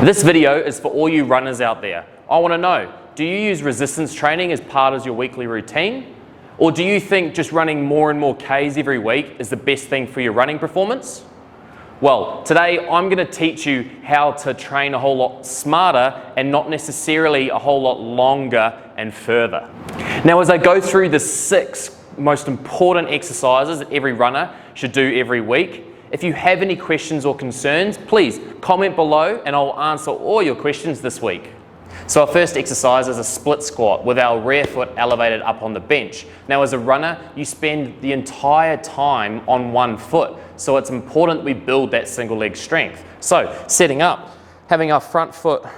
This video is for all you runners out there. I want to know, do you use resistance training as part of your weekly routine? Or do you think just running more and more Ks every week is the best thing for your running performance? Well, today I'm going to teach you how to train a whole lot smarter and not necessarily a whole lot longer and further. Now, as I go through the 6 most important exercises that every runner should do every week, if you have any questions or concerns, please comment below and I'll answer all your questions this week. So our first exercise is a split squat with our rear foot elevated up on the bench. Now, as a runner, you spend the entire time on one foot, so it's important we build that single leg strength. So setting up, having our front foot in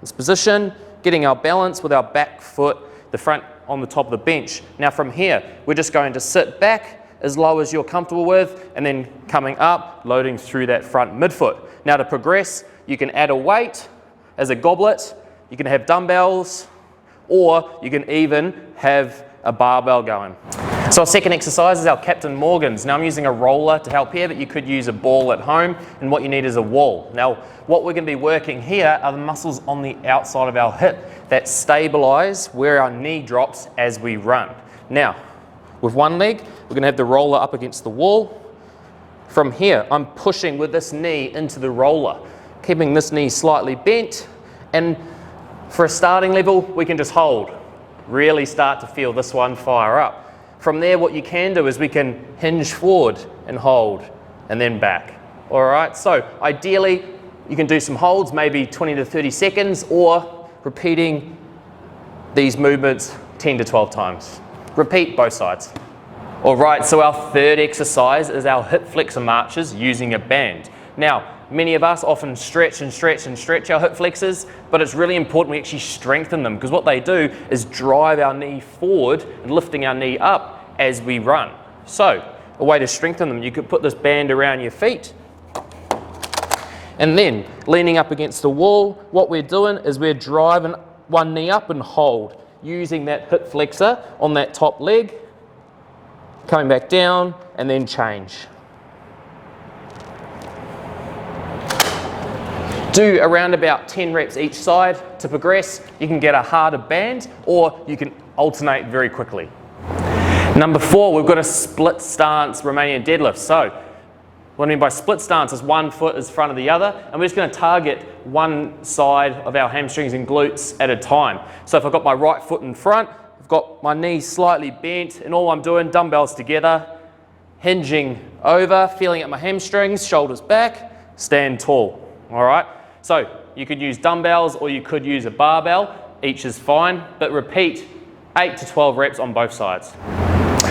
this position, getting our balance with our back foot, the front on the top of the bench. Now from here, we're just going to sit back as low as you're comfortable with, and then coming up, loading through that front midfoot. Now to progress, you can add a weight as a goblet, you can have dumbbells, or you can even have a barbell going. So our second exercise is our Captain Morgan's. Now I'm using a roller to help here, but you could use a ball at home, and what you need is a wall. Now what we're going to be working here are the muscles on the outside of our hip that stabilize where our knee drops as we run. Now, with one leg, we're going to have the roller up against the wall. From here, I'm pushing with this knee into the roller, keeping this knee slightly bent, and for a starting level, we can just hold. Really start to feel this one fire up. From there, what you can do is we can hinge forward and hold, and then back. All right, so ideally, you can do some holds, maybe 20 to 30 seconds, or repeating these movements 10 to 12 times. Repeat both sides. All right, so our third exercise is our hip flexor marches using a band. Now, many of us often stretch and stretch and stretch our hip flexors, but it's really important we actually strengthen them, because what they do is drive our knee forward and lifting our knee up as we run. So, a way to strengthen them, you could put this band around your feet, and then leaning up against the wall, what we're doing is we're driving one knee up and hold, using that hip flexor on that top leg, coming back down, and then change. Do around about 10 reps each side. To progress, you can get a harder band, or you can alternate very quickly. Number 4, we've got a split stance Romanian deadlift. So, what I mean by split stance is one foot is front of the other, and we're just going to target one side of our hamstrings and glutes at a time. So if I've got my right foot in front, I've got my knees slightly bent, and all I'm doing, dumbbells together, hinging over, feeling at my hamstrings, shoulders back, stand tall. All right? So you could use dumbbells or you could use a barbell, each is fine, but repeat 8 to 12 reps on both sides.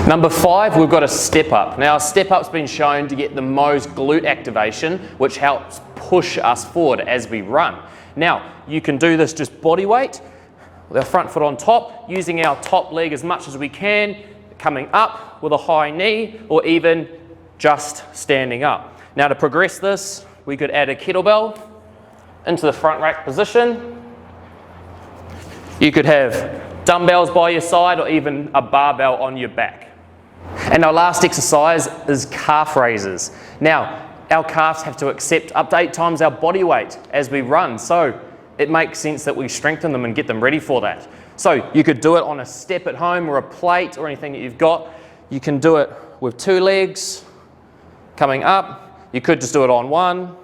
Number 5, we've got a step up. Now a step up's been shown to get the most glute activation, which helps push us forward as we run. Now you can do this just body weight, with our front foot on top, using our top leg as much as we can, coming up with a high knee, or even just standing up. Now to progress this, we could add a kettlebell into the front rack position. You could have dumbbells by your side or even a barbell on your back. And our last exercise is calf raises. Now, our calves have to accept up to 8 times our body weight as we run, so it makes sense that we strengthen them and get them ready for that. So you could do it on a step at home or a plate or anything that you've got. You can do it with 2 legs coming up. You could just do it on one.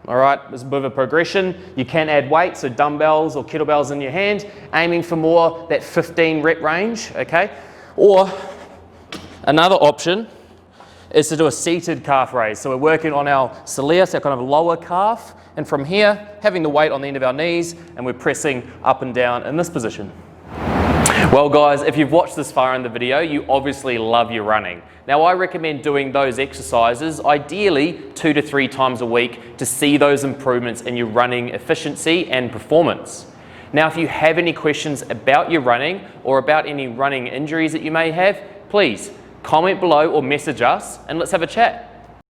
All right, there's a bit of a progression. You can add weights, so dumbbells or kettlebells in your hand, aiming for more that 15 rep range, okay? Or another option is to do a seated calf raise. So we're working on our soleus, our kind of lower calf, and from here, having the weight on the end of our knees, and we're pressing up and down in this position. Well guys, if you've watched this far in the video, you obviously love your running. Now I recommend doing those exercises ideally 2 to 3 times a week to see those improvements in your running efficiency and performance. Now if you have any questions about your running or about any running injuries that you may have, please comment below or message us and let's have a chat.